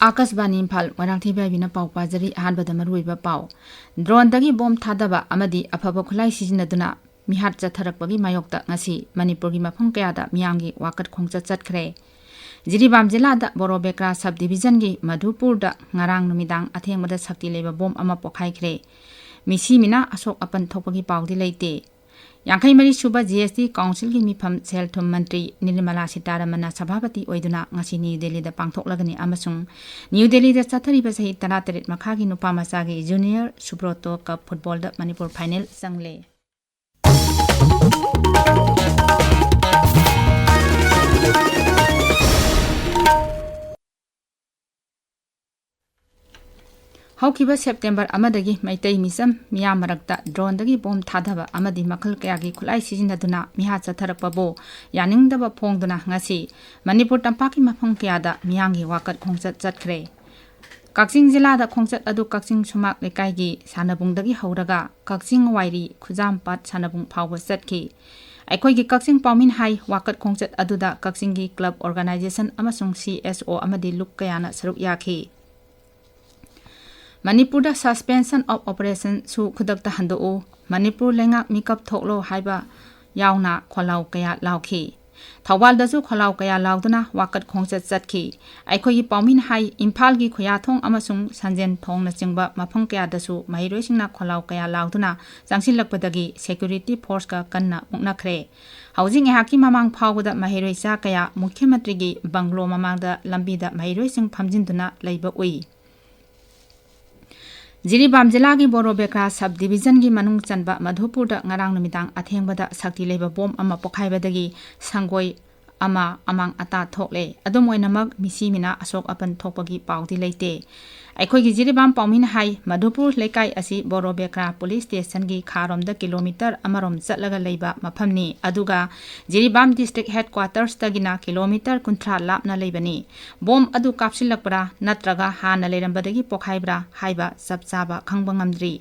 आकाशवाणी इम्फाल वरांथीबाइबिना पाउ पाजरी अहानबदा मरुइबा पाउ ड्रोनदगी bomb थादबा अमदी अफबा खुलाई सिजिनदुना मिहात चथरकपगी मायोक्ता ngasi मणिपुरगी मफम कयादा मियांगी वाकत खोंगचा चटखरे Jiribam जिलादा बोरोबेक्रा सब डिविजनगी मधुपुरदा ngarang नुमिदांग अथेंगमदा शक्ति लेबा बॉम्ब अमा पोखाइखरे मिसिमिना अशोक अपन थोपगी पाउदी लेते यांखै मरी सुबा जीएसटी काउंसिल की मिफम सेलथुम मंत्री निर्मला सीतारमण सभापति ओइदुना ngasi न्यू दिल्ली दा पांगथोकलगनी अमसुंग न्यू दिल्ली दा चथरिबा सही 13 मखागी नुपा मचागी जूनियर सुब्रोतो कप फुटबॉल दा मणिपुर फाइनल संगले हौकिबा सेप्टेम्बर अमदगी मैतै मिसम मिया मरक्ता ड्रोनदगी बॉम्ब थादबा अमदी मखल कयागी खुलाई सिजिनदुना मिहा चथरकपबो यानिंगदबा फोंगदुना ngasi मणिपुर तंपाकी मफम कयादा मियांगी वाकत खोंगचत चटखरे कक्सिंग जिलादा खोंगचत अदु कक्सिंग सुमाक लेकाइगी सानबुंगदगी हौरगा कक्सिंग वाइरी खुजाम पाट सानबुंग फावबा चटखि अखोइगी कक्सिंग पाउमिन हाई वाकत खोंगचत अदुदा कक्सिंगी क्लब ऑर्गेनाइजेशन अमसुंग CSO अमदी लुक कयाना सरुक याखि मणिपुर सस्पेंशन ऑफ ऑपरेशन सु खुदकता हंदो मणिपुर लेंगाक मिकअप थोकलो हाइबा यावना खोलाव कया लाउखि थौबालदसु खोलाव कया लाउदुना वाकत खोंगचत चटखि अखोइगी पाउमिन हाई इम्फाल की खुयाथोंग अमसुंग संजेन थोंगना चिंगबा मफम कयादसु महिरोइसिंगना खोलाव कया लाउदुना चांसिलकपदगी सिक्योरिटी फोर्स का कन्ना मुक्नखरे हाउजिंग एहाकी ममांग फावबदा महिरोइसा कया मुख्यमंत्री की बंगलो ममांगदा लंबीदा महिरोइसिंग फमजिनदुना लैबा उई जिरीबाम जिला की बोरोबेक्रा सब डिविजन की मनुंग चनबा मधुपुर ngarang नुमिदांग अथेंगबदा शक्ति लेबा बॉम्ब अमा पोखाइबदगी संगोई अमा अमांग अता थोकले अदुम ओइनमक मिसिमिना अशोक अपन थोपगी पाउदी लेते अखोइगी जिरीबाम पाउमिन हाई मधुपुर लेकाई असि बोरोबेक्रा पुलिस स्टेशन की खारोमदा किलोमीटर अमरोम चटलगा लेबा मफमनी अदुगा जिरीबाम डिस्ट्रिक्ट हेडक्वार्टर्स तगिना किलोमीटर 30 लापना लेबनी बॉम्ब अदु कापसिलकपरा नत्रगा हाना लेरंबदगी पोखाइब्रा हाइबा सबचाबा खंगबा ngamdri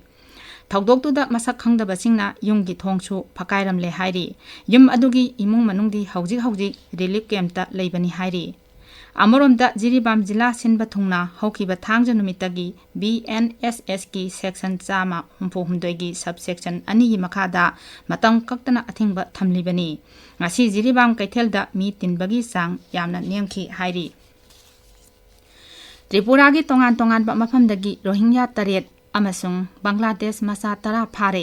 थौदोक्तुदा मसक खंगदबसिंगना युमगी थोंगसु फकाइरमले हाइरी युम अदुगी इमुंग मनुंगदी हौजिक रिलीफ कैंपता लेबनी हाइरी अमरोमदा जिरीबाम जिला सिनबा थुंगना हौकिबा थांगजा नुमितगी BNSS की सेक्शन चामा हुंफोहुमदोगी सब सेक्शन अनिगी मखादा मतम कक्तना अथिंगबा थमलिबनी ngasi जिरीबाम कैथेलदा मी तिनबगी सांग यामना नेमखि हाइरी त्रिपुरा की तोंगान मफमदगी रोहिंग्या 3 अमसुंग बांग्लादेश मसा 10 फारे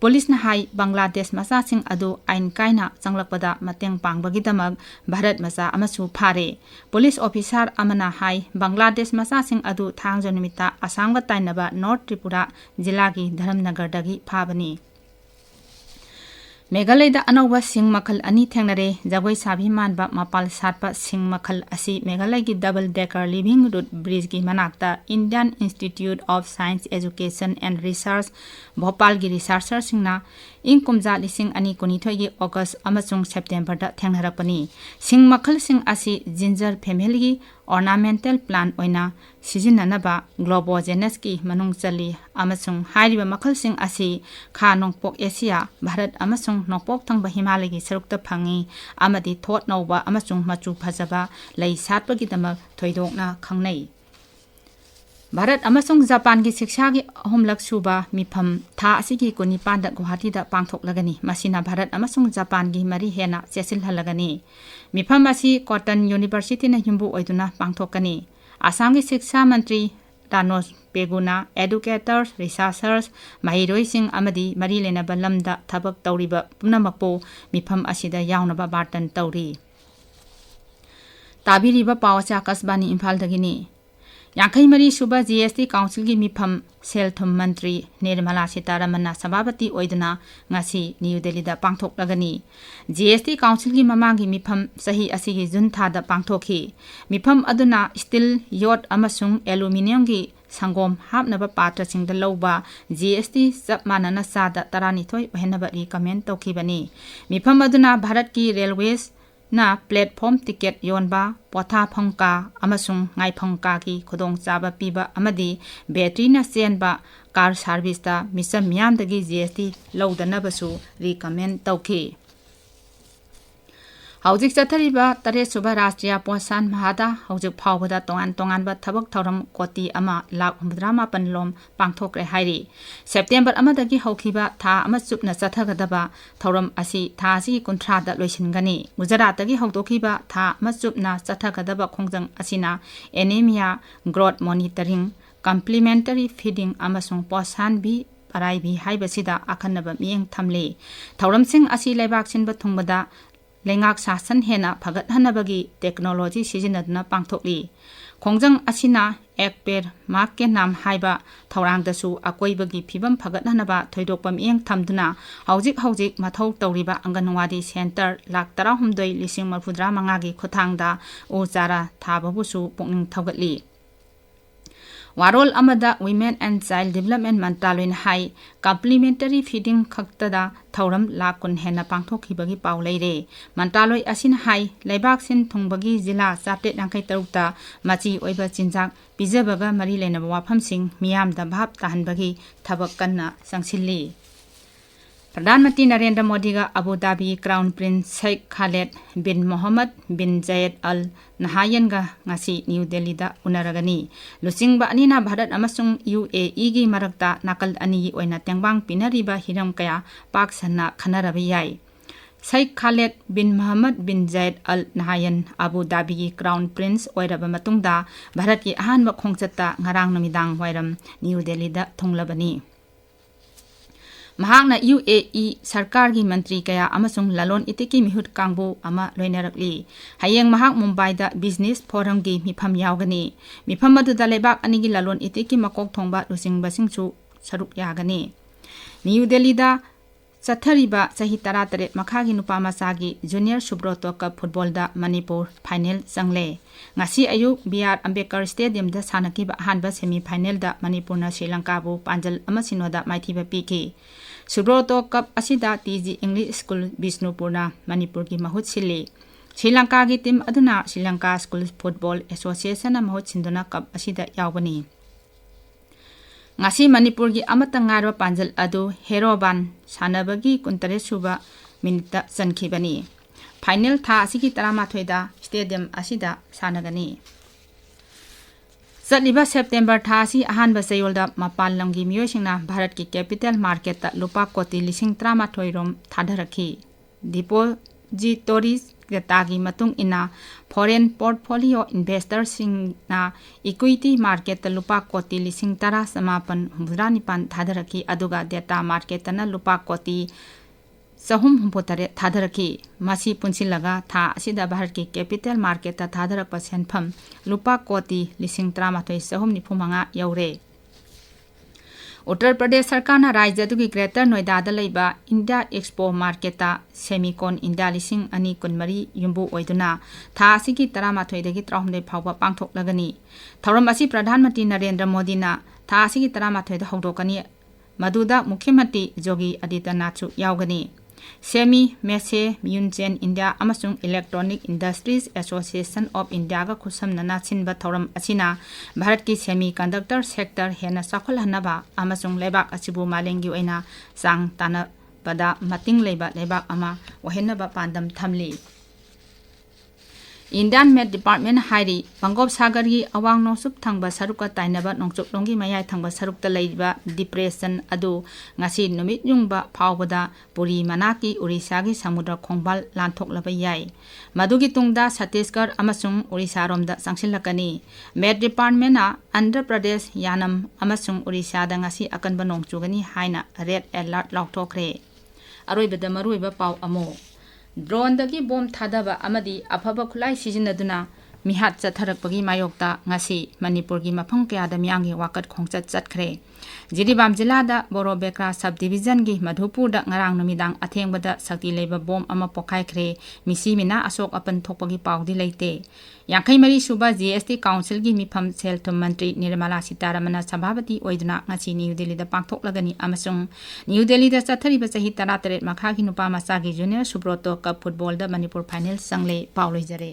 पुलिस न हाई बांग्लादेश मसा सिंग अदु आइन काइना चंगलकपदा मतेंग पांगबगीदमक भारत मसा अमसु फारे पुलिस ऑफिसर अमना हाई बांग्लादेश मसा सिंग अदु थांगजा नुमिता आसामगा ताइनबा नॉर्थ त्रिपुरा जिला की धर्मनगरदगी फाबनी मेघालयदा अनौबा सिंग मखल अनि थेंगनरे जगोई साबी मानबा मपाल सातपा सिंग मखल असि मेघालय की double decker living root bridge की मनाक्ता Indian institute of science education and research Bhopal की रिसर्चर सिंगना इंग कुमजा लिसिंग अनि कुनिथोय की अगस्त अमसुंग सेप्टेम्बर दा थेंगनरपनी सिंग मखल सिंग असि जिंजर फैमिली की ऑर्नामेंटल प्लांट ओइना सिजिननबा ग्लोबोजेनस की मनुंग चली अमसुंग हाइरिबा मखल सिंग असि खा नोंपोक एशिया भारत अमसुंग नोंपोक थंगबा हिमालय की सरुक्ता फंगी अमदि थोट नौबा अमसुंग मचु फजबा लै सातपगिदमक थोइदोकना खंगनै भारत अमसुंग जापान की शिक्षा की अहुमलक सुबा मिफम था असिगी कुनिपान गुवाहाटी दा पांगथोकलगनी मसिना भारत अमसुंग जापान की मरी हेना चेसिलहलगनी मिफम असि कॉटन यूनिवर्सिटी न युम्बु ओइदुना पांगथोकनी आसाम की शिक्षा मंत्री दानोज पेगुना एडुकेटर्स रिसर्चर्स महिरोइसिंग अमदी मरी लेनबा लमदा थबक तौरिबा पुनमकपो मिफम असिदा यावनबा बार्टन तौरी ताबिरिबा पावचा कसबानी इम्फालदगिनी यांखै मरी सुबा GST काउंसिल की मिफम सेलथुम मंत्री निर्मला सीतारमण सभापति ओइदुना ngasi न्यू दिल्ली दा पांगथोकलगनी GST काउंसिल की ममांगी मिफम सही असिगी जुन थादा पांगथोखि मिफम अदुना स्टील योट अमसुंग एल्यूमिनियम की संगोम हापनबा पात्रसिंगदा लौबा GST सब मानना सादा 12 ओहेनबा रिकमेंड तौखिबनी मिफम अदुना भारत की रेलवेज ना प्लेटफॉर्म टिकेट योनबा पोथा फंका अमसुंग ngai फंका की खुदोंग चाबा पीबा अमदी बैटरी ना चेनबा कार सर्विस ता मिसम मियामदगी GST लौदनबसु रिकमेंड तौखि Hauzik Chathariba Tare Suba Rashtriya Posan Mahada Hauzik Pawada Tongan Ba Thabak Thoram Koti Ama Lak Drama Panlom Pangthokre Hairi September Amadagi Haukiba Tha Amasupna Sathagadaba Thoram Asi Tha Si Kuntrada Loisingani Gujaratagi Hautokiba Tha Masupna Sathagadaba Khongjang Asina Anemia Growth Monitoring Complementary Feeding Amasung Posan Bi Paraibi Haibasida Akanaba Mieng Thamle Thoram Sing Asi Lebak Sinba Thungbada Lengak Sasan Hena Pagat Hanabagi Technology Sizinadna Pangthokli Khongjang Asina Ekper Marke Nam Haiba Thorang Dasu Akoibagi Pibam Pagat Hanaba Thoidokpam Eng Thamduna Hauzik Mathau Tauriba Anganwadi Center Lak Tarahumdoi Lising Marfudra Mangagi Khotangda Ozara Thababusu Pungning Thogatli Warol Amada Women and Child Development Mantraloin Hai Complementary Feeding Khaktada Thoram Lakun Hena Pangthokibagi Paulere Mantraloi Asin Hai Leibak Sin Thungbagi Zila Saptet Nangkai Tarukta Machi Oiba Chinjak Pijabaga Mari Lena Wafam Sing Miyam da Bhap Tahanbagi Thabak Kanna Sangsilli Pradhan Mantri Narendra Modi ga Abu Dhabi Crown Prince Sheikh Khaled bin Mohammed bin Zayed Al Nahyan ga ngasi New Delhi da unaragani lusingba anina Bharat amasung UAE gi marakta nakal ani oina tengbang pinariba hiram kaya pak sanna khanarabi yai Sheikh Khaled bin Mohammed bin Zayed Al Nahyan Abu Dhabi gi Crown Prince oiraba matungda Bharat ki ahanba khongchatta ngarang namidang wairam New Delhi da thunglabani Mahakna UAE Sarkar gi Mantri kaya amasung lalon itiki mihut kangbu ama loinarakli hayeng mahak Mumbai da Business Forum gi mifam yaugani mifam madu da lebak anigi lalon itiki makok thongba lusing basingchu saruk yagani New Delhi da Chathariba sahi taratare makhagi nupa masagi Junior Subroto Cup Football da Manipur Final sangle ngasi ayuk BR Ambedkar Stadium da sanakiba ahanba semi final da Manipur na Sri Lanka bu panjal ama sinoda maithiba piki Subroto Cup asida TG English School Bisnupurna Manipur ki mahut sili Sri Lanka ki team aduna Sri Lanka School Football Association na mahut sinduna cup asida yaubani ngasi Manipur ki amata ngarwa panjal adu Heroban sanabagi kuntare suba minita sankhibani final tha asigi tarama thoida stadium asida sanagani Satliba September thasi ahan ba sayolda mapal lamgi miyoisingna Bharat ki capital market ta lupa koti lising trama thoirom thadharakhi depositories tagi matung ina foreign portfolio investors singna equity market ta lupa koti lising tara samapan humranipan thadharakhi aduga data market na lupa koti Sahum Humpotare Thadaraki, Masi Punsilaga, Tha Asida Bharat ki capital market ta Thadarak Pasenpham, Lupa Koti, Lising Tramatoi Sahum Nipumanga Yaure. Uttar Pradesh Sarkana Rajya Dugi Greater Noida Dalaiba, India Expo Marketa, Semicon India Lising Ani Kunmari, Yumbu Oiduna, Tha Asiki Taramatoi de Gitrahumde Pava Pangtok Lagani. Tauramasi Pradhan Mantri Narendra Modi na, Tha Asiki Taramatoi de Hodokani, Maduda Mukhimati Jogi Adityanath Yaugani. Semi Mese Yunchen India amasung Electronic Industries Association of India ga khusam nana chinba thoram asina Bharat ki semiconductor sector hena sakhol hanaba amasung lebak asibu malengi oina sang tana pada mating leba lebak ama wahenna ba pandam thamli Indian Met Department Hairi Bangop Sagar gi awang nosup thangba saruka tainaba nongchuk longi mayai thangba sarukta leiba depression adu ngasi numit yungba phawbada puri manaki Orissa gi samudra khongbal lanthok laba yai madugi tungda Chhattisgarh amasung Orissa romda sangsilakani Met Department na Andhra Pradesh Yanam amasung Orissa da ngasi akanba nongchugani haina red alert lauthokre aroibada maruiba paw amo Drone dagi bom thadaba amadi afaba khulai sizinaduna mihat chatharakpagi mayokta ngasi Manipur gi mafang kayada miyangi wakat khongchat chatkhre Jiribam jila da Borobekra subdivision gi Madhupur da ngarang numidang athengbada sakti leba bom ama pokhaikhre misi mina asok apan thokpagi pawdi leite Yankai Mari Suba GST Council gi mifam sel thum mantri Nirmala Sitaramana Sabhavati oiduna ngasi New Delhi da pangthok lagani amasung New Delhi da chathariba chahi 13 makha gi nupa masa gi Junior Subroto Cup Football da Manipur Final sangle pauloi jare